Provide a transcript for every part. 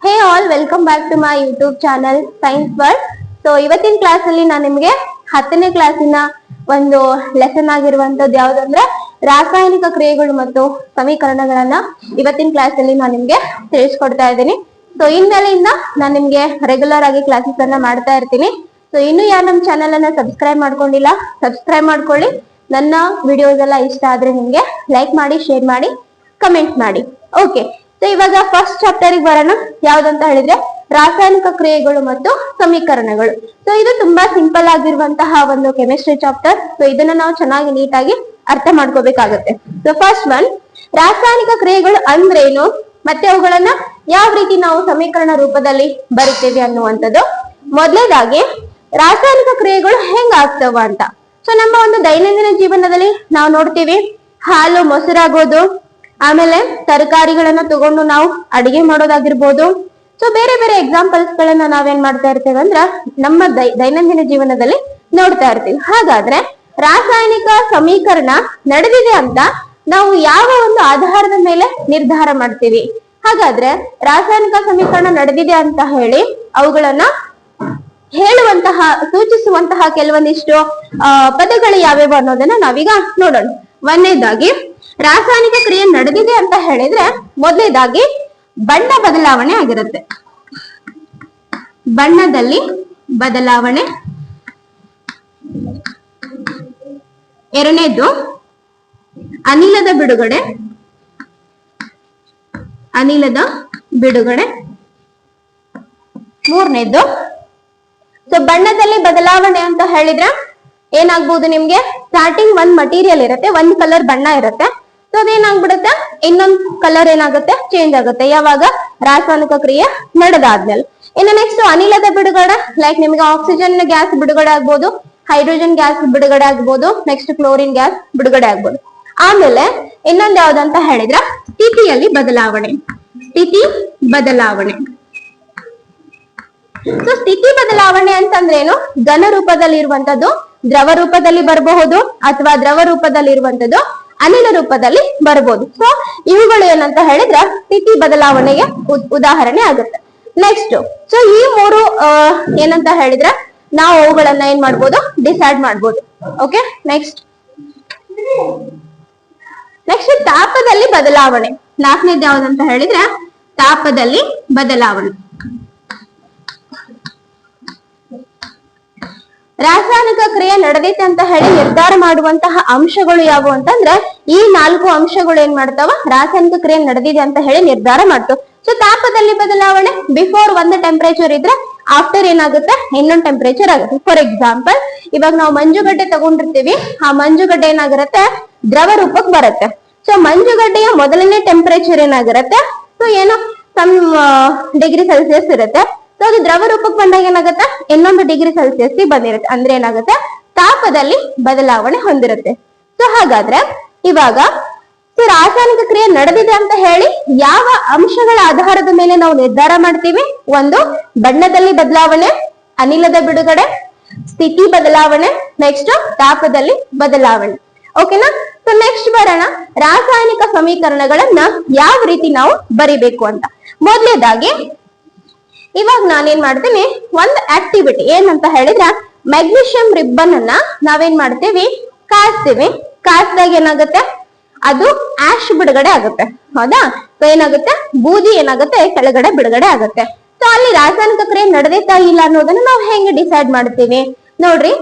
Hey all, welcome back to my YouTube channel Science World. So ಇವತ್ತಿನ class ಅಲ್ಲಿ ನಾನು ನಿಮಗೆ 10ನೇ ಕ್ಲಾಸಿನ ಒಂದು ಲೆಸನ್ ಆಗಿರುವಂತದ್ದು ಯಾವುದಂದ್ರೆ ರಾಸಾಯನಿಕ ಕ್ರಿಯೆಗಳು ಮತ್ತು ಸಮೀಕರಣಗಳನ್ನ ಇವತ್ತಿನ ಕ್ಲಾಸ್ ಅಲ್ಲಿ ನಾನು ನಿಮಗೆ ತಿಳಿಸ್ಕೊಡ್ತಾ ಇದ್ದೀನಿ. ಸೊ ಇನ್ಮೇಲಿಂದ ನಾನು ನಿಮಗೆ ರೆಗ್ಯುಲರ್ ಆಗಿ ಕ್ಲಾಸಸ್ ಅನ್ನ ಮಾಡ್ತಾ ಇರ್ತೀನಿ. ಸೊ ಇನ್ನು ಯಾರು ನಮ್ಮ ಚಾನೆಲ್ ಅನ್ನ ಸಬ್ಸ್ಕ್ರೈಬ್ ಮಾಡ್ಕೊಂಡಿಲ್ಲ, ಸಬ್ಸ್ಕ್ರೈಬ್ ಮಾಡ್ಕೊಳ್ಳಿ. ನನ್ನ ವಿಡಿಯೋಸ್ ಎಲ್ಲ ಇಷ್ಟ ಆದ್ರೆ ನಿಮ್ಗೆ ಲೈಕ್ ಮಾಡಿ, ಶೇರ್ ಮಾಡಿ, ಕಮೆಂಟ್ ಮಾಡಿ. ಓಕೆ, ಸೊ ಇವಾಗ ಫಸ್ಟ್ ಚಾಪ್ಟರ್ ಬರೋಣ. ಯಾವ್ದಂತ ಹೇಳಿದ್ರೆ ರಾಸಾಯನಿಕ ಕ್ರಿಯೆಗಳು ಮತ್ತು ಸಮೀಕರಣಗಳು. ಸೊ ಇದು ತುಂಬಾ ಸಿಂಪಲ್ ಆಗಿರುವಂತಹ ಒಂದು ಕೆಮಿಸ್ಟ್ರಿ ಚಾಪ್ಟರ್. ಸೊ ಇದನ್ನ ನಾವು ಚೆನ್ನಾಗಿ ನೀಟಾಗಿ ಅರ್ಥ ಮಾಡ್ಕೋಬೇಕಾಗುತ್ತೆ. ಸೊ ಫಸ್ಟ್ ಒನ್, ರಾಸಾಯನಿಕ ಕ್ರಿಯೆಗಳು ಅಂದ್ರೇನು ಮತ್ತೆ ಅವುಗಳನ್ನ ಯಾವ ರೀತಿ ನಾವು ಸಮೀಕರಣ ರೂಪದಲ್ಲಿ ಬರಿತೇವೆ ಅನ್ನುವಂಥದ್ದು. ಮೊದಲನೇದಾಗಿ ರಾಸಾಯನಿಕ ಕ್ರಿಯೆಗಳು ಹೆಂಗ್ ಆಗ್ತವ ಅಂತ. ಸೊ ನಮ್ಮ ಒಂದು ದೈನಂದಿನ ಜೀವನದಲ್ಲಿ ನಾವು ನೋಡ್ತೀವಿ, ಹಾಲು ಮೊಸರಾಗೋದು, ಆಮೇಲೆ ತರಕಾರಿಗಳನ್ನ ತಗೊಂಡು ನಾವು ಅಡಿಗೆ ಮಾಡೋದಾಗಿರ್ಬೋದು. ಸೊ ಬೇರೆ ಬೇರೆ ಎಕ್ಸಾಂಪಲ್ಸ್ ಗಳನ್ನ ನಾವೇನ್ ಮಾಡ್ತಾ ಇರ್ತೇವೆ ಅಂದ್ರ ನಮ್ಮ ದೈನಂದಿನ ಜೀವನದಲ್ಲಿ ನೋಡ್ತಾ ಇರ್ತೀವಿ. ಹಾಗಾದ್ರೆ ರಾಸಾಯನಿಕ ಸಮೀಕರಣ ನಡೆದಿದೆ ಅಂತ ನಾವು ಯಾವ ಒಂದು ಆಧಾರದ ಮೇಲೆ ನಿರ್ಧಾರ ಮಾಡ್ತೀವಿ? ಹಾಗಾದ್ರೆ ರಾಸಾಯನಿಕ ಸಮೀಕರಣ ನಡೆದಿದೆ ಅಂತ ಹೇಳಿ ಅವುಗಳನ್ನ ಹೇಳುವಂತಹ, ಸೂಚಿಸುವಂತಹ ಕೆಲವೊಂದಿಷ್ಟು ಪದಗಳು ಯಾವ್ಯಾವ ಅನ್ನೋದನ್ನ ನಾವೀಗ ನೋಡೋಣ. ಒಂದನೇದಾಗಿ ರಾಸಾಯನಿಕ ಕ್ರಿಯೆ ನಡೆದಿದೆ ಅಂತ ಹೇಳಿದ್ರೆ ಮೊದಲನೇದಾಗಿ ಬಣ್ಣ ಬದಲಾವಣೆ ಆಗಿರುತ್ತೆ. ಬಣ್ಣದಲ್ಲಿ ಬದಲಾವಣೆ. ಎರಡನೇದು ಅನಿಲದ ಬಿಡುಗಡೆ. ಮೂರನೇದು, ಸೊ ಬಣ್ಣದಲ್ಲಿ ಬದಲಾವಣೆ ಅಂತ ಹೇಳಿದ್ರೆ ಏನಾಗ್ಬಹುದು, ನಿಮ್ಗೆ ಸ್ಟಾರ್ಟಿಂಗ್ ಒಂದ್ ಮಟೀರಿಯಲ್ ಇರುತ್ತೆ, ಒಂದ್ ಕಲರ್ ಬಣ್ಣ ಇರುತ್ತೆ. ಸೊ ಅದೇನಾಗ್ಬಿಡುತ್ತೆ, ಇನ್ನೊಂದ್ ಕಲರ್ ಏನಾಗುತ್ತೆ, ಚೇಂಜ್ ಆಗುತ್ತೆ ಯಾವಾಗ ರಾಸಾಯನಿಕ ಕ್ರಿಯೆ ನಡೆದಾದ್ಮೇಲೆ. ಇನ್ನು ನೆಕ್ಸ್ಟ್ ಅನಿಲದ ಬಿಡುಗಡೆ, ಲೈಕ್ ನಿಮ್ಗೆ ಆಕ್ಸಿಜನ್ ಗ್ಯಾಸ್ ಬಿಡುಗಡೆ ಆಗ್ಬೋದು, ಹೈಡ್ರೋಜನ್ ಗ್ಯಾಸ್ ಬಿಡುಗಡೆ ಆಗ್ಬೋದು, ನೆಕ್ಸ್ಟ್ ಕ್ಲೋರಿನ್ ಗ್ಯಾಸ್ ಬಿಡುಗಡೆ ಆಗ್ಬೋದು. ಆಮೇಲೆ ಇನ್ನೊಂದ್ ಯಾವ್ದಂತ ಹೇಳಿದ್ರ ಸ್ಥಿತಿಯಲ್ಲಿ ಬದಲಾವಣೆ. ಸೊ ಸ್ಥಿತಿ ಬದಲಾವಣೆ ಅಂತಂದ್ರೇನು, ಘನ ರೂಪದಲ್ಲಿ ಇರುವಂತದ್ದು ದ್ರವ ರೂಪದಲ್ಲಿ ಬರಬಹುದು, ಅಥವಾ ದ್ರವ ರೂಪದಲ್ಲಿ ಇರುವಂತದ್ದು ಅನಿಲ ರೂಪದಲ್ಲಿ ಬರಬಹುದು. ಸೊ ಇವುಗಳು ಏನಂತ ಹೇಳಿದ್ರೆ ಸ್ಥಿತಿ ಬದಲಾವಣೆಗೆ ಉದಾಹರಣೆ ಆಗುತ್ತೆ. ನೆಕ್ಸ್ಟ್, ಸೊ ಈ ಮೂರು ಏನಂತ ಹೇಳಿದ್ರೆ ನಾವು ಅವುಗಳನ್ನ ಏನ್ ಮಾಡ್ಬೋದು, ಡಿಸೈಡ್ ಮಾಡ್ಬೋದು. ಓಕೆ, ನೆಕ್ಸ್ಟ್ ತಾಪದಲ್ಲಿ ಬದಲಾವಣೆ. ನಾಲ್ಕನೇದು ಯಾವ್ದಂತ ಹೇಳಿದ್ರೆ ತಾಪದಲ್ಲಿ ಬದಲಾವಣೆ. ರಾಸಾಯನಿಕ ಕ್ರಿಯೆ ನಡೆದೈತೆ ಅಂತ ಹೇಳಿ ನಿರ್ಧಾರ ಮಾಡುವಂತಹ ಅಂಶಗಳು ಯಾವುವು ಅಂತಂದ್ರೆ ಈ 4 ಅಂಶಗಳು ಏನ್ ಮಾಡ್ತಾವ, ರಾಸಾಯನಿಕ ಕ್ರಿಯೆ ನಡೆದಿದೆ ಅಂತ ಹೇಳಿ ನಿರ್ಧಾರ ಮಾಡ್ತಾವ. ಸೊ ತಾಪದಲ್ಲಿ ಬದಲಾವಣೆ, ಬಿಫೋರ್ ಒಂದು ಟೆಂಪರೇಚರ್ ಇದ್ರೆ ಆಫ್ಟರ್ ಏನಾಗುತ್ತೆ, ಇನ್ನೊಂದು ಟೆಂಪರೇಚರ್ ಆಗುತ್ತೆ. ಫಾರ್ ಎಕ್ಸಾಂಪಲ್, ಇವಾಗ ನಾವು ಮಂಜುಗಡ್ಡೆ ತಗೊಂಡಿರ್ತೀವಿ, ಆ ಮಂಜುಗಡ್ಡೆ ಏನಾಗಿರುತ್ತೆ, ದ್ರವ ರೂಪಕ್ಕೆ ಬರುತ್ತೆ. ಸೊ ಮಂಜುಗಡ್ಡೆಯ ಮೊದಲನೇ ಟೆಂಪರೇಚರ್ ಏನಾಗಿರುತ್ತೆ, ಸೊ ಏನೋ ಸಮ್ ಡಿಗ್ರಿ ಸೆಲ್ಸಿಯಸ್ ಇರುತ್ತೆ. ಸೊ ಅದು ದ್ರವ ರೂಪಕ್ಕೆ ಬಂದಾಗ ಏನಾಗುತ್ತೆ, ಇನ್ನೊಂದು ಡಿಗ್ರಿ ಸೆಲ್ಸಿಯಸ್ ಬಂದಿರುತ್ತೆ. ಅಂದ್ರೆ ಏನಾಗುತ್ತೆ, ತಾಪದಲ್ಲಿ ಬದಲಾವಣೆ ಹೊಂದಿರುತ್ತೆ. ಸೊ ಹಾಗಾದ್ರೆ ಇವಾಗ ರಾಸಾಯನಿಕ ಕ್ರಿಯೆ ನಡೆದಿದೆ ಅಂತ ಹೇಳಿ ಯಾವ ಅಂಶಗಳ ಆಧಾರದ ಮೇಲೆ ನಾವು ನಿರ್ಧಾರ ಮಾಡ್ತೀವಿ? ಒಂದು ಬಣ್ಣದಲ್ಲಿ ಬದಲಾವಣೆ, ಅನಿಲದ ಬಿಡುಗಡೆ, ಸ್ಥಿತಿ ಬದಲಾವಣೆ, ನೆಕ್ಸ್ಟ್ ತಾಪದಲ್ಲಿ ಬದಲಾವಣೆ. ಓಕೆನಾ? ಸೊ ನೆಕ್ಸ್ಟ್ ಬರೋಣ, ರಾಸಾಯನಿಕ ಸಮೀಕರಣಗಳನ್ನ ಯಾವ ರೀತಿ ನಾವು ಬರಿಬೇಕು ಅಂತ. ಮೊದಲನೇದಾಗಿ ಇವಾಗ ನಾನೇನ್ ಮಾಡ್ತೀನಿ, ಒಂದು ಆಕ್ಟಿವಿಟಿ ಏನಂತ ಹೇಳಿದ್ರೆ ಮ್ಯಾಗ್ನೀಷಿಯಂ ರಿಬ್ಬನ್ ಅನ್ನ ನಾವೇನ್ ಮಾಡ್ತೀವಿ, ಕಾಯಿಸ್ತೀವಿ. ಕಾಯಿಸಿದಾಗ ಏನಾಗುತ್ತೆ, ಅದು ಆಶ್ ಬಿಡುಗಡೆ ಆಗುತ್ತೆ. ಹೌದಾ? ಸೊ ಏನಾಗುತ್ತೆ, ಬೂದಿ ಏನಾಗುತ್ತೆ ಕೆಳಗಡೆ ಬಿಡುಗಡೆ ಆಗುತ್ತೆ. ಸೊ ಅಲ್ಲಿ ರಾಸಾಯನಿಕ ಕ್ರಿಯೆ ನಡೆದೈತಾ ಇಲ್ಲ ಅನ್ನೋದನ್ನ ನಾವು ಹೆಂಗೆ ಡಿಸೈಡ್ ಮಾಡ್ತೀವಿ ನೋಡ್ರಿ.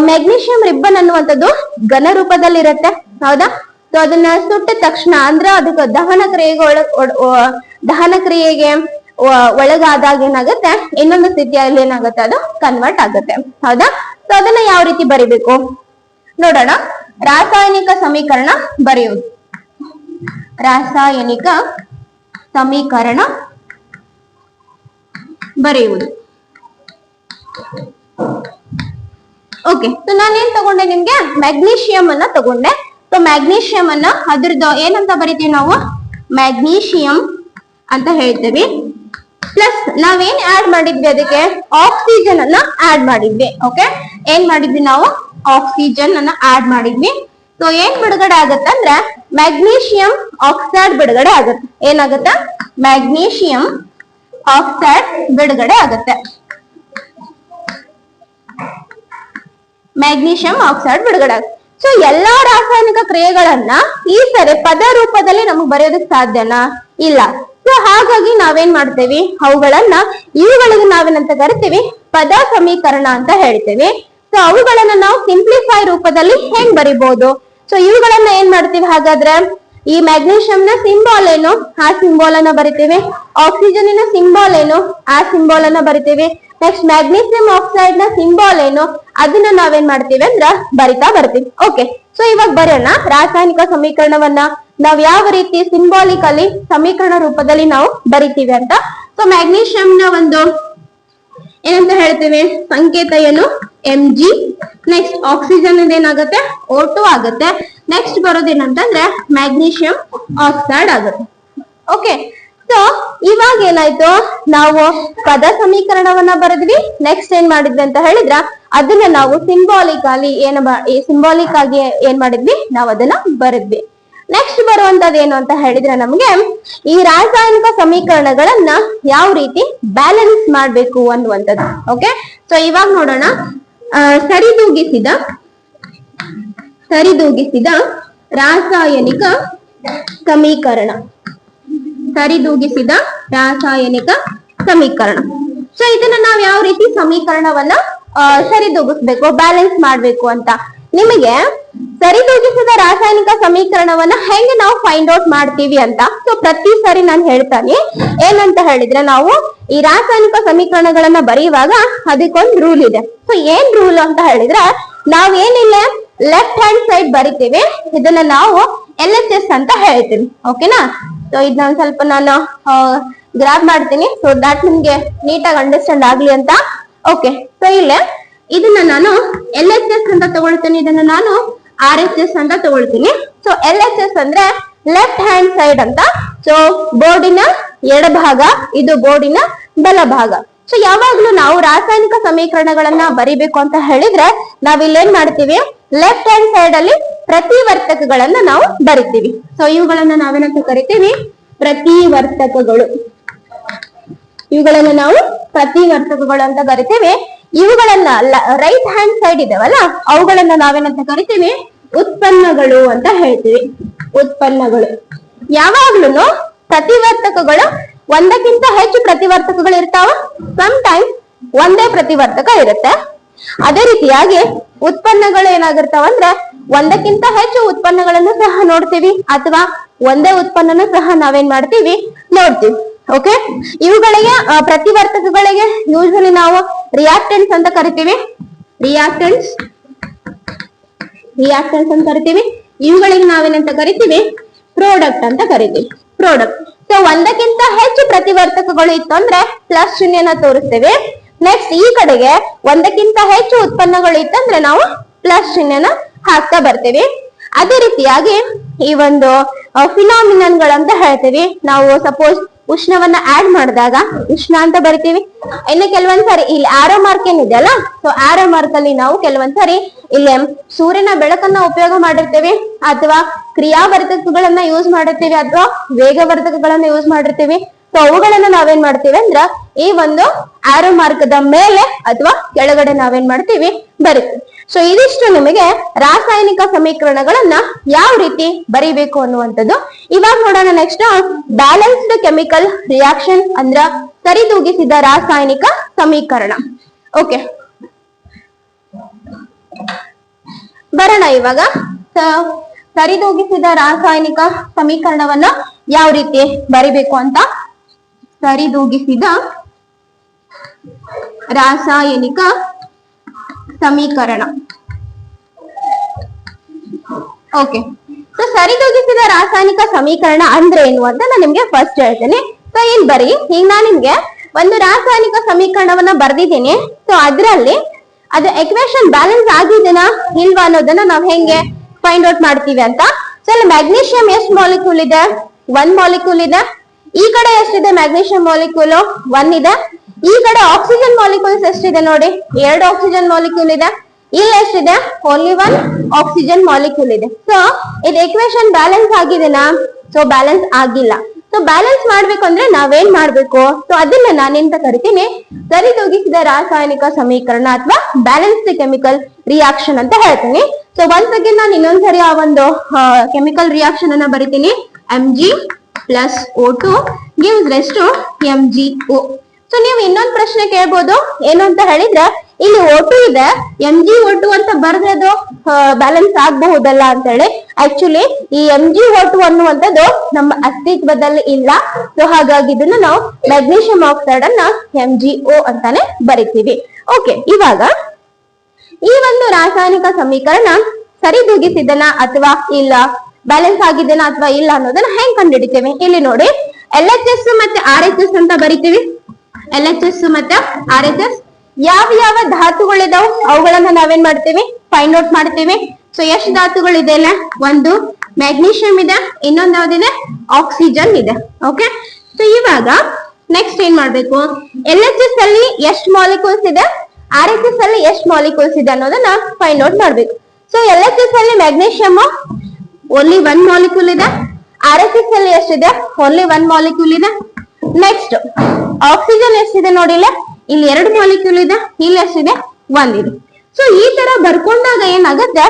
ಮ್ಯಾಗ್ನೀಷಿಯಂ ರಿಬ್ಬನ್ ಅನ್ನುವಂಥದ್ದು ಘನ ರೂಪದಲ್ಲಿ ಇರುತ್ತೆ. ಹೌದಾ? ಸೊ ಅದನ್ನ ಸುಟ್ಟ ತಕ್ಷಣ ಅಂದ್ರೆ ಅದಕ್ಕೆ ದಹನ ಕ್ರಿಯೆಗೆ ಒಳಗಾದಾಗ ಏನಾಗುತ್ತೆ, ಇನ್ನೊಂದು ಸ್ಥಿತಿಯಲ್ಲಿ ಏನಾಗುತ್ತೆ, ಅದು ಕನ್ವರ್ಟ್ ಆಗುತ್ತೆ. ಹೌದಾ? ಸೊ ಅದನ್ನ ಯಾವ ರೀತಿ ಬರಿಬೇಕು ನೋಡೋಣ. ರಾಸಾಯನಿಕ ಸಮೀಕರಣ ಬರೆಯುವುದು. ರಾಸಾಯನಿಕ ಸಮೀಕರಣ ಬರೆಯುವುದು. ಓಕೆ, ಸೊ ನಾನೇನ್ ತಗೊಂಡೆ, ನಿಮ್ಗೆ ಮ್ಯಾಗ್ನೀಷಿಯಂ ಅನ್ನ ತಗೊಂಡೆ. ಸೊ ಮ್ಯಾಗ್ನೀಷಿಯಂ ಅನ್ನ ಅದ್ರದ್ದು ಏನಂತ ಬರಿತೀವಿ ನಾವು, ಮ್ಯಾಗ್ನೀಷಿಯಂ ಅಂತ ಹೇಳ್ತೀವಿ. ಪ್ಲಸ್ ನಾವೇನ್ ಆಡ್ ಮಾಡಿದ್ವಿ, ಅದಕ್ಕೆ ಆಕ್ಸಿಜನ್ ಅನ್ನ ಆಡ್ ಮಾಡಿದ್ವಿ. ಓಕೆ, ಏನ್ ಮಾಡಿದ್ವಿ ನಾವು, ಆಕ್ಸಿಜನ್ ಅನ್ನ ಆಡ್ ಮಾಡಿದ್ವಿ. ಸೊ ಏನ್ ಬಿಡುಗಡೆ ಆಗತ್ತೆ ಅಂದ್ರೆ ಮ್ಯಾಗ್ನೀಷಿಯಂ ಆಕ್ಸೈಡ್ ಬಿಡುಗಡೆ ಆಗುತ್ತೆ. ಏನಾಗುತ್ತೆ, ಮ್ಯಾಗ್ನೀಷಿಯಂ ಆಕ್ಸೈಡ್ ಬಿಡುಗಡೆ ಆಗುತ್ತೆ. ಮ್ಯಾಗ್ನೀಷಿಯಂ ಆಕ್ಸೈಡ್ ಬಿಡುಗಡೆ ಆಗುತ್ತೆ. ಸೊ ಎಲ್ಲಾ ರಾಸಾಯನಿಕ ಕ್ರಿಯೆಗಳನ್ನ ಈ ಸರಿ ಪದ ರೂಪದಲ್ಲಿ ನಮಗ್ ಬರೆಯೋದಕ್ಕೆ ಸಾಧ್ಯನಾ? ಇಲ್ಲ. ಸೊ ಹಾಗಾಗಿ ನಾವೇನ್ ಮಾಡ್ತೇವಿ, ಅವುಗಳನ್ನ ಇವುಗಳಿಗೆ ನಾವೇನಂತ ಕರಿತೀವಿ, ಪದ ಸಮೀಕರಣ ಅಂತ ಹೇಳ್ತೇವೆ. ಸೊ ಅವುಗಳನ್ನ ನಾವು ಸಿಂಪ್ಲಿಫೈ ರೂಪದಲ್ಲಿ ಹೆಂಗ್ ಬರಿಬಹುದು? ಸೊ ಇವುಗಳನ್ನ ಏನ್ ಮಾಡ್ತೀವಿ ಹಾಗಾದ್ರೆ, ಈ ಮ್ಯಾಗ್ನೀಷಿಯಂನ ಸಿಂಬಾಲ್ ಏನು, ಆ ಸಿಂಬಾಲ್ ಅನ್ನ ಬರಿತೀವಿ. ಆಕ್ಸಿಜನ್ ಸಿಂಬಾಲ್ ಏನು, ಆ ಸಿಂಬಾಲ್ ಅನ್ನ ಬರಿತೀವಿ. ನೆಕ್ಸ್ಟ್ ಮ್ಯಾಗ್ನೀಷಿಯಂ ಆಕ್ಸೈಡ್ ನ ಸಿಂಬಾಲ್ ಏನು, ಅದನ್ನ ನಾವೇನ್ ಮಾಡ್ತೀವಿ ಅಂದ್ರ ಬರಿತಾ ಬರ್ತೀವಿ. ಓಕೆ, ಸೊ ಇವಾಗ ಬರೋಣ ರಾಸಾಯನಿಕ ಸಮೀಕರಣವನ್ನ ನಾವ್ ಯಾವ ರೀತಿ ಸಿಂಬಾಲಿಕಲಿ ಸಮೀಕರಣ ರೂಪದಲ್ಲಿ ನಾವು ಬರಿತೀವಿ ಅಂತ. ಸೊ ಮ್ಯಾಗ್ನೀಷಿಯಂನ ಒಂದು ಏನಂತ ಹೇಳ್ತೀವಿ, ಸಂಕೇತ ಏನು, Mg. ನೆಕ್ಸ್ಟ್ ಆಕ್ಸಿಜನ್ ಏನಾಗುತ್ತೆ, O2 ಆಗುತ್ತೆ. ನೆಕ್ಸ್ಟ್ ಬರೋದೇನಂತಂದ್ರೆ ಮ್ಯಾಗ್ನೀಷಿಯಂ ಆಕ್ಸೈಡ್ ಆಗುತ್ತೆ. ಓಕೆ, ಸೊ ಇವಾಗ ಏನಾಯ್ತು, ನಾವು ಪದ ಸಮೀಕರಣವನ್ನ ಬರೆದ್ವಿ. ನೆಕ್ಸ್ಟ್ ಏನ್ ಮಾಡಿದ್ವಿ ಅಂತ ಹೇಳಿದ್ರ, ಅದನ್ನ ನಾವು ಸಿಂಬಾಲಿಕ್ ಆಗಿ ಏನ್ ಮಾಡಿದ್ವಿ, ನಾವು ಅದನ್ನ ಬರೆದ್ವಿ. ನೆಕ್ಸ್ಟ್ ಬರುವಂತದ್ದು ಏನು ಅಂತ ಹೇಳಿದ್ರೆ, ನಮ್ಗೆ ಈ ರಾಸಾಯನಿಕ ಸಮೀಕರಣಗಳನ್ನ ಯಾವ ರೀತಿ ಬ್ಯಾಲೆನ್ಸ್ ಮಾಡ್ಬೇಕು ಅನ್ನುವಂಥದ್ದು. ಓಕೆ, ಸೊ ಇವಾಗ ನೋಡೋಣ. ಸರಿದೂಗಿಸಿದ ರಾಸಾಯನಿಕ ಸಮೀಕರಣ. ಸರಿದೂಗಿಸಿದ ರಾಸಾಯನಿಕ ಸಮೀಕರಣ. ಸೊ ಇದನ್ನ ನಾವ್ ಯಾವ ರೀತಿ ಸಮೀಕರಣವನ್ನ ಸರಿದೂಗಿಸ್ಬೇಕು, ಬ್ಯಾಲೆನ್ಸ್ ಮಾಡ್ಬೇಕು ಅಂತ. ನಿಮಗೆ ಸರಿದೂಗಿಸಿದ ರಾಸಾಯನಿಕ ಸಮೀಕರಣವನ್ನ ಹೆಂಗೆ ನಾವು ಫೈಂಡ್ ಔಟ್ ಮಾಡ್ತೀವಿ ಅಂತ ಸೊ ಪ್ರತಿ ಸಾರಿ ನಾನು ಹೇಳ್ತಾನೆ. ಏನಂತ ಹೇಳಿದ್ರೆ, ನಾವು ಈ ರಾಸಾಯನಿಕ ಸಮೀಕರಣಗಳನ್ನ ಬರೆಯುವಾಗ ಅದಕ್ಕೊಂದು ರೂಲ್ ಇದೆ. ಸೊ ಏನ್ ರೂಲ್ ಅಂತ ಹೇಳಿದ್ರೆ, ನಾವ್ ಏನಿಲ್ಲ ಲೆಫ್ಟ್ ಹ್ಯಾಂಡ್ ಸೈಡ್ ಬರಿತೀವಿ, ಇದನ್ನ ನಾವು LHS ಅಂತ ಹೇಳ್ತೀವಿ. ಓಕೆನಾ? ಸೊ ಇದನ್ನ ಸ್ವಲ್ಪ ನಾನು ಗ್ರಾಬ್ ಮಾಡ್ತೀನಿ, ಸೊ ದಟ್ ನಿಮ್ಗೆ ನೀಟಾಗಿ ಅಂಡರ್ಸ್ಟ್ಯಾಂಡ್ ಆಗ್ಲಿ ಅಂತ. ಓಕೆ, ಸೊ ಇಲ್ಲೇ ಇದನ್ನ ನಾನು LHS ಅಂತ ತಗೊಳ್ತೀನಿ, ಇದನ್ನ ನಾನು RHS ಅಂತ ತಗೊಳ್ತೀನಿ. ಸೊ LHS ಅಂದ್ರೆ ಲೆಫ್ಟ್ ಹ್ಯಾಂಡ್ ಸೈಡ್ ಅಂತ. ಸೊ ಬೋರ್ಡಿನ ಎಡಭಾಗ, ಇದು ಬೋರ್ಡಿನ ಬಲಭಾಗ. ಸೊ ಯಾವಾಗ್ಲೂ ನಾವು ರಾಸಾಯನಿಕ ಸಮೀಕರಣಗಳನ್ನ ಬರಿಬೇಕು ಅಂತ ಹೇಳಿದ್ರೆ, ನಾವ್ ಇಲ್ಲೇನ್ ಮಾಡ್ತೀವಿ, ಲೆಫ್ಟ್ ಹ್ಯಾಂಡ್ ಸೈಡ್ ಅಲ್ಲಿ ಪ್ರತಿವರ್ತಕಗಳನ್ನ ನಾವು ಬರಿತೀವಿ. ಸೊ ಇವುಗಳನ್ನ ನಾವೇನಂತ ಕರಿತೀವಿ, ಪ್ರತಿವರ್ತಕಗಳು. ಇವುಗಳನ್ನ ನಾವು ಪ್ರತಿವರ್ತಕಗಳು ಅಂತ ಕರಿತೀವಿ. ಇವುಗಳನ್ನ ರೈಟ್ ಹ್ಯಾಂಡ್ ಸೈಡ್ ಇದಾವಲ್ಲ, ಅವುಗಳನ್ನ ನಾವೇನಂತ ಕರಿತೀವಿ, ಉತ್ಪನ್ನಗಳು ಅಂತ ಹೇಳ್ತೀವಿ. ಉತ್ಪನ್ನಗಳು. ಯಾವಾಗ್ಲೂ ಪ್ರತಿವರ್ತಕಗಳು ಒಂದಕ್ಕಿಂತ ಹೆಚ್ಚು ಪ್ರತಿವರ್ತಕಗಳು ಇರ್ತಾವ, ಸಮ್ ಟೈಮ್ಸ್ ಒಂದೇ ಪ್ರತಿವರ್ತಕ ಇರುತ್ತೆ. ಅದೇ ರೀತಿಯಾಗಿ ಉತ್ಪನ್ನಗಳು ಏನಾಗಿರ್ತಾವ ಅಂದ್ರೆ, ಒಂದಕ್ಕಿಂತ ಹೆಚ್ಚು ಉತ್ಪನ್ನಗಳನ್ನು ಸಹ ನೋಡ್ತೀವಿ, ಅಥವಾ ಒಂದೇ ಉತ್ಪನ್ನನೂ ಸಹ ನಾವೇನ್ ಮಾಡ್ತೀವಿ, ನೋಡ್ತೀವಿ. ಓಕೆ, ಇವುಗಳಿಗೆ ಪ್ರತಿವರ್ತಕಗಳಿಗೆ ಯೂಶಲಿ ನಾವು ರಿಯಾಕ್ಟೆಂಟ್ಸ್ ಅಂತ ಕರಿತೀವಿ. ರಿಯಾಕ್ಟೆಂಟ್ಸ್ ಅಂತ ಕರಿತೀವಿ. ಇವುಗಳಿಗೆ ನಾವೇನಂತ ಕರಿತೀವಿ, ಪ್ರಾಡಕ್ಟ್ ಅಂತ ಕರಿತೀವಿ. ಪ್ರಾಡಕ್ಟ್. ಸೊ ಒಂದಕ್ಕಿಂತ ಹೆಚ್ಚು ಪ್ರತಿವರ್ತಕಗಳು ಇತ್ತು ಅಂದ್ರೆ ಪ್ಲಸ್ ಚಿಹ್ನೆನ ತೋರಿಸ್ತೇವೆ. ನೆಕ್ಸ್ಟ್ ಈ ಕಡೆಗೆ ಒಂದಕ್ಕಿಂತ ಹೆಚ್ಚು ಉತ್ಪನ್ನಗಳು ಇತ್ತಂದ್ರೆ ನಾವು ಪ್ಲಸ್ ಚಿಹ್ನೆನ ಹಾಕ್ತಾ ಬರ್ತೇವೆ. ಅದೇ ರೀತಿಯಾಗಿ ಈ ಒಂದು ಫಿನಾಮಿನನ್ಗಳಂತ ಹೇಳ್ತೀವಿ. ನಾವು ಸಪೋಸ್ ಉಷ್ಣವನ್ನ ಆಡ್ ಮಾಡಿದಾಗ ಉಷ್ಣ ಅಂತ ಬರಿತೀವಿ. ಇನ್ನು ಕೆಲವೊಂದ್ಸರಿ ಇಲ್ಲಿ ಆರೋ ಮಾರ್ಕ್ ಏನಿದೆ ಅಲ್ಲ, ಸೊ ಆರೋ ಮಾರ್ಕ್ ಅಲ್ಲಿ ನಾವು ಕೆಲವೊಂದ್ಸರಿ ಇಲ್ಲಿ ಸೂರ್ಯನ ಬೆಳಕನ್ನ ಉಪಯೋಗ ಮಾಡಿರ್ತೇವೆ, ಅಥವಾ ಕ್ರಿಯಾವರ್ಧಕಗಳನ್ನ ಯೂಸ್ ಮಾಡಿರ್ತೀವಿ, ಅಥವಾ ವೇಗವರ್ಧಕಗಳನ್ನ ಯೂಸ್ ಮಾಡಿರ್ತೀವಿ. ಸೊ ಅವುಗಳನ್ನ ನಾವೇನ್ ಮಾಡ್ತೀವಿ ಅಂದ್ರ ಈ ಒಂದು ಆರೋ ಮಾರ್ಕದ ಮೇಲೆ ಅಥವಾ ಕೆಳಗಡೆ ನಾವೇನ್ ಮಾಡ್ತೀವಿ, ಬರಿತೀವಿ. ಸೊ ಇದಿಷ್ಟು ನಿಮಗೆ ರಾಸಾಯನಿಕ ಸಮೀಕರಣಗಳನ್ನ ಯಾವ ರೀತಿ ಬರಿಬೇಕು ಅನ್ನುವಂಥದ್ದು. ಇವಾಗ ನೋಡೋಣ ನೆಕ್ಸ್ಟ್ ಬ್ಯಾಲೆನ್ಸ್ಡ್ ಕೆಮಿಕಲ್ ರಿಯಾಕ್ಷನ್ ಅಂದ್ರ ಸರಿದೂಗಿಸಿದ ರಾಸಾಯನಿಕ ಸಮೀಕರಣ. ಓಕೆ, ಬರೋಣ ಇವಾಗ ಸರಿದೂಗಿಸಿದ ರಾಸಾಯನಿಕ ಸಮೀಕರಣವನ್ನ ಯಾವ ರೀತಿ ಬರಿಬೇಕು ಅಂತ. ಸರಿದೂಗಿಸಿದ ರಾಸಾಯನಿಕ ಸಮೀಕರಣ. ಓಕೆ, ಸೊ ಸರಿದೂಗಿಸಿದ ರಾಸಾಯನಿಕ ಸಮೀಕರಣ ಅಂದ್ರೆ ಏನು ಅಂತ ನಾನು ನಿಮ್ಗೆ ಫಸ್ಟ್ ಹೇಳ್ತೇನೆ. ಸೊ ಇಲ್ಲಿ ಬರೀ ಈಗ ನಾನು ನಿಮ್ಗೆ ಒಂದು ರಾಸಾಯನಿಕ ಸಮೀಕರಣವನ್ನ ಬರ್ದಿದ್ದೀನಿ. ಸೊ ಅದ್ರಲ್ಲಿ ಅದು ಎಕ್ವೇಶನ್ ಬ್ಯಾಲೆನ್ಸ್ ಆಗಿದೆನಾ ಇಲ್ವಾ ಅನ್ನೋದನ್ನ ನಾವ್ ಹೆಂಗೆ ಫೈಂಡ್ ಔಟ್ ಮಾಡ್ತೀವಿ ಅಂತ. ಸೊ ಅಲ್ಲಿ ಮ್ಯಾಗ್ನೀಷಿಯಂ ಎಷ್ಟು ಮಾಲಿಕ್ಯೂಲ್ ಇದೆ, 1 ಮಾಲಿಕ್ಯೂಲ್ ಇದೆ. ಈ ಕಡೆ ಎಷ್ಟಿದೆ ಮ್ಯಾಗ್ನೀಷಿಯಂ ಮಾಲಿಕ್ಯೂಲ್ 1 ಇದೆ. ಈ ಕಡೆ ಆಕ್ಸಿಜನ್ ಮಾಲಿಕ್ಯೂಲ್ಸ್ ಎಷ್ಟಿದೆ ನೋಡಿ, 2 ಆಕ್ಸಿಜನ್ ಮಾಲಿಕ್ಯೂಲ್ ಇದೆ. ಇಲ್ಲಿ ಎಷ್ಟಿದೆ, ಓನ್ಲಿ 1 ಆಕ್ಸಿಜನ್ ಮಾಲಿಕ್ಯೂಲ್ ಇದೆ. ಸೊ ಇದು ಎಕ್ವೇಶನ್ ಬ್ಯಾಲೆನ್ಸ್ ಆಗಿದೆನಾ? ಸೊ ಬ್ಯಾಲೆನ್ಸ್ ಆಗಿಲ್ಲ. ಸೊ ಬ್ಯಾಲೆನ್ಸ್ ಮಾಡ್ಬೇಕು ಅಂದ್ರೆ ನಾವೇನ್ ಮಾಡ್ಬೇಕು? ಸೊ ಅದನ್ನ ನಾನೆಂತ ಕರಿತೀನಿ, ಸರಿದೂಗಿಸಿದ ರಾಸಾಯನಿಕ ಸಮೀಕರಣ ಅಥವಾ ಬ್ಯಾಲೆನ್ಸ್ಡ್ ಕೆಮಿಕಲ್ ರಿಯಾಕ್ಷನ್ ಅಂತ ಹೇಳ್ತೀನಿ. ಸೊ ಒನ್ಸ್ ಅಗೇನ್ ನಾನು ಇನ್ನೊಂದ್ಸರಿ ಆ ಒಂದು ಕೆಮಿಕಲ್ ರಿಯಾಕ್ಷನ್ ಅನ್ನ ಬರಿತೀನಿ. Mg+O2 gives rise to MgO. So ನೀವು ಇನ್ನೊಂದು ಪ್ರಶ್ನೆ ಕೇಳ್ಬೋದು, ಏನು ಅಂತ ಹೇಳಿದ್ರೆ ಇಲ್ಲಿ O2 ಇದೆ, MgO2 ಅಂತ ಬರ್ದ್ರೆ ಅದು ಬ್ಯಾಲೆನ್ಸ್ ಆಗಬಹುದಲ್ಲ ಅಂತ ಹೇಳಿ. ಆಕ್ಚುಲಿ ಈ MgO2 ಅನ್ನುವಂಥದ್ದು ನಮ್ಮ ಅಸ್ತಿತ್ವದಲ್ಲಿ ಇಲ್ಲ. ಸೊ ಹಾಗಾಗಿ ಇದನ್ನ ನಾವು ಮೆಗ್ನೀಷಿಯಂ ಆಕ್ಸೈಡ್ ಅನ್ನ MgO ಅಂತಾನೆ ಬರಿತೀವಿ. ಓಕೆ, ಇವಾಗ ಈ ಒಂದು ರಾಸಾಯನಿಕ ಸಮೀಕರಣ ಸರಿದೂಗಿಸಿದನ ಅಥವಾ ಇಲ್ಲ, ಬ್ಯಾಲೆನ್ಸ್ ಆಗಿದೆನಾ ಅಥವಾ ಇಲ್ಲ ಅನ್ನೋದನ್ನ ಹೆಂಗ್ ಕಂಡುಹಿಡಿತೇವೆ? ಇಲ್ಲಿ ನೋಡಿ, LHS ಮತ್ತೆ RHS ಅಂತ ಬರಿತೀವಿ. LHS ಮತ್ತೆ RHS ಯಾವ ಯಾವ ಧಾತುಗಳಿದಾವ್ ಅವುಗಳನ್ನ ನಾವೇನ್ ಮಾಡ್ತೀವಿ? ಫೈಂಡ್ ಔಟ್ ಮಾಡ್ತೀವಿ. ಸೊ ಎಷ್ಟು ಧಾತುಗಳಿದೆ? ಇಲ್ಲ, ಒಂದು ಮ್ಯಾಗ್ನೀಷಿಯಂ ಇದೆ, ಇನ್ನೊಂದು ಯಾವ್ದಿದೆ? ಆಕ್ಸಿಜನ್ ಇದೆ. ಓಕೆ, ಸೊ ಇವಾಗ ನೆಕ್ಸ್ಟ್ ಏನ್ ಮಾಡ್ಬೇಕು? LHS ಅಲ್ಲಿ ಎಷ್ಟು ಮಾಲಿಕ್ಯೂಲ್ಸ್ ಇದೆ, RHS ಅಲ್ಲಿ ಎಷ್ಟು ಮಾಲಿಕ್ಯೂಲ್ಸ್ ಇದೆ ಅನ್ನೋದನ್ನ ಫೈಂಡ್ ಔಟ್ ಮಾಡ್ಬೇಕು. ಸೊ LHS ಅಲ್ಲಿ ಮ್ಯಾಗ್ನೀಷಿಯಂ ಓನ್ಲಿ 1 ಮಾಲಿಕ್ಯೂಲ್ ಇದೆ, RHS ಅಲ್ಲಿ ಎಷ್ಟಿದೆ? ಓನ್ಲಿ 1 ಮಾಲಿಕ್ಯೂಲ್ ಇದೆ. ನೆಕ್ಸ್ಟ್ ಆಕ್ಸಿಜನ್ ಎಷ್ಟಿದೆ ನೋಡಿ, ಇಲ್ಲಿ 2 ಮಾಲಿಕ್ಯೂಲ್ ಇದೆ, ಇಲ್ಲಿ ಎಷ್ಟಿದೆ? 1 ಇದೆ. ಸೊ ಈ ತರ ಬರ್ಕೊಂಡಾಗ ಏನಾಗುತ್ತೆ,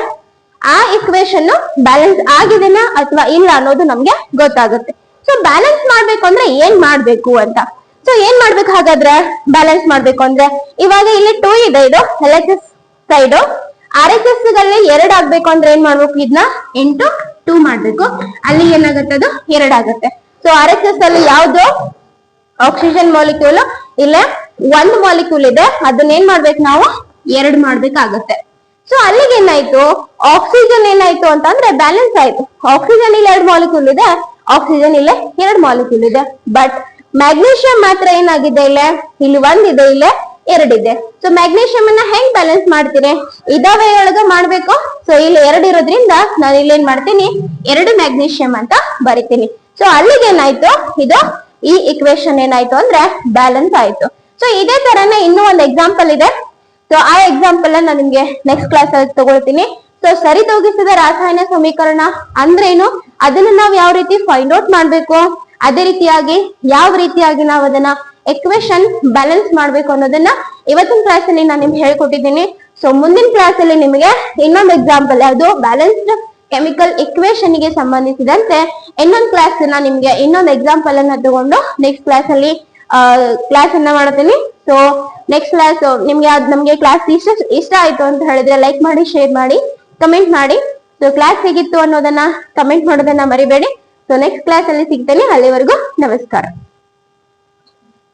ಆ ಇಕ್ವೇಶನ್ ಬ್ಯಾಲೆನ್ಸ್ ಆಗಿದೆನಾ ಅಥವಾ ಇಲ್ಲ ಅನ್ನೋದು ನಮ್ಗೆ ಗೊತ್ತಾಗುತ್ತೆ. ಸೊ ಬ್ಯಾಲೆನ್ಸ್ ಮಾಡ್ಬೇಕು ಅಂದ್ರೆ ಏನ್ ಮಾಡ್ಬೇಕು ಅಂತ. ಸೊ ಏನ್ ಮಾಡ್ಬೇಕು ಹಾಗಾದ್ರೆ ಬ್ಯಾಲೆನ್ಸ್ ಮಾಡ್ಬೇಕು ಅಂದ್ರೆ? ಇವಾಗ ಇಲ್ಲಿ 2 ಇದೆ, ಇದು LHS ಸೈಡ್. RHS ಗಳಲ್ಲಿ 2 ಆಗ್ಬೇಕು ಅಂದ್ರೆ ಏನ್ ಮಾಡ್ಬೇಕು? ಇದನ್ನ ಇಂಟು 2 ಮಾಡ್ಬೇಕು. ಅಲ್ಲಿ ಏನಾಗುತ್ತೆ? ಅದು 2 ಆಗುತ್ತೆ. ಸೊ RHS ಅಲ್ಲಿ ಯಾವ್ದು ಆಕ್ಸಿಜನ್ ಮಾಲಿಕ್ಯೂಲ್? ಇಲ್ಲ 1 ಮಾಲಿಕ್ಯೂಲ್ ಇದೆ, ಅದನ್ನ ಏನ್ ಮಾಡ್ಬೇಕು ನಾವು? 2 ಮಾಡ್ಬೇಕಾಗತ್ತೆ. ಸೊ ಅಲ್ಲಿಗೆ ಏನಾಯ್ತು? ಆಕ್ಸಿಜನ್ ಏನಾಯ್ತು ಅಂತಂದ್ರೆ ಬ್ಯಾಲೆನ್ಸ್ ಆಯ್ತು. ಆಕ್ಸಿಜನ್ ಇಲ್ಲಿ 2 ಮಾಲಿಕ್ಯೂಲ್ ಇದೆ, ಆಕ್ಸಿಜನ್ ಇಲ್ಲೇ 2 ಮಾಲಿಕ್ಯೂಲ್ ಇದೆ. ಬಟ್ ಮ್ಯಾಗ್ನೀಷಿಯಂ ಮಾತ್ರ ಏನಾಗಿದೆ? ಇಲ್ಲಿ 1 ಇದೆ, ಇಲ್ಲೇ 2 ಇದೆ. ಸೊ ಮ್ಯಾಗ್ನೀಷಿಯಂ ಅನ್ನ ಹೆಂಗ್ ಬ್ಯಾಲೆನ್ಸ್ ಮಾಡ್ತೀನಿ? ಇದಾವೆ ಒಳಗ ಮಾಡ್ಬೇಕು. ಸೊ ಇಲ್ಲಿ 2 ಇರೋದ್ರಿಂದ ನಾನು ಇಲ್ಲಿ ಏನ್ ಮಾಡ್ತೀನಿ? 2 ಮ್ಯಾಗ್ನೀಷಿಯಂ ಅಂತ ಬರಿತೀನಿ. ಸೊ ಅಲ್ಲಿಗೆ ಏನಾಯ್ತು? ಇದು ಈ ಇಕ್ವೇಶನ್ ಏನಾಯ್ತು ಅಂದ್ರೆ ಬ್ಯಾಲೆನ್ಸ್ ಆಯ್ತು. ಸೊ ಇದೇ ತರನೇ ಇನ್ನೂ ಒಂದು ಎಕ್ಸಾಂಪಲ್ ಇದೆ. ಸೊ ಆ ಎಕ್ಸಾಂಪಲ್ ನಾನು ನಿಮ್ಗೆ ನೆಕ್ಸ್ಟ್ ಕ್ಲಾಸ್ ಅಲ್ಲಿ ತಗೊಳ್ತೀನಿ. ಸೊ ಸರಿದೂಗಿಸಿದ ರಾಸಾಯನಿಕ ಸಮೀಕರಣ ಅಂದ್ರೇನು, ಅದನ್ನ ನಾವು ಯಾವ ರೀತಿ ಫೈಂಡ್ ಔಟ್ ಮಾಡ್ಬೇಕು, ಅದೇ ರೀತಿಯಾಗಿ ಯಾವ ರೀತಿಯಾಗಿ ನಾವು ಅದನ್ನ ಎಕ್ವೇಶನ್ ಬ್ಯಾಲೆನ್ಸ್ ಮಾಡ್ಬೇಕು ಅನ್ನೋದನ್ನ ಇವತ್ತಿನ ಕ್ಲಾಸ್ ಅಲ್ಲಿ ನಾನು ನಿಮ್ಗೆ ಹೇಳ್ಕೊಟ್ಟಿದ್ದೀನಿ. ಸೊ ಮುಂದಿನ ಕ್ಲಾಸ್ ಅಲ್ಲಿ ನಿಮಗೆ ಇನ್ನೊಂದು ಎಕ್ಸಾಂಪಲ್, ಯಾವುದು ಬ್ಯಾಲೆನ್ಸ್ಡ್ ಕೆಮಿಕಲ್ ಇಕ್ವೇಶನ್ ಗೆ ಸಂಬಂಧಿಸಿದಂತೆ ಇನ್ನೊಂದು ಕ್ಲಾಸ್ ನಿಮ್ಗೆ ಇನ್ನೊಂದು ಎಕ್ಸಾಂಪಲ್ ಅನ್ನ ತಗೊಂಡು ನೆಕ್ಸ್ಟ್ ಕ್ಲಾಸ್ ಅಲ್ಲಿ ಕ್ಲಾಸ್ ಅನ್ನ ಮಾಡ್ತೀನಿ. ಸೊ ನೆಕ್ಸ್ಟ್ ಕ್ಲಾಸ್ ನಮ್ಗೆ ಕ್ಲಾಸ್ ಇಷ್ಟ ಆಯ್ತು ಅಂತ ಹೇಳಿದ್ರೆ ಲೈಕ್ ಮಾಡಿ, ಶೇರ್ ಮಾಡಿ, ಕಮೆಂಟ್ ಮಾಡಿ. ಸೊ ಕ್ಲಾಸ್ ಹೇಗಿತ್ತು ಅನ್ನೋದನ್ನ ಕಮೆಂಟ್ ಮಾಡೋದನ್ನ ಮರಿಬೇಡಿ. ಸೊ ನೆಕ್ಸ್ಟ್ ಕ್ಲಾಸ್ ಅಲ್ಲಿ ಸಿಗ್ತೇನೆ. ಅಲ್ಲಿವರೆಗೂ ನಮಸ್ಕಾರ.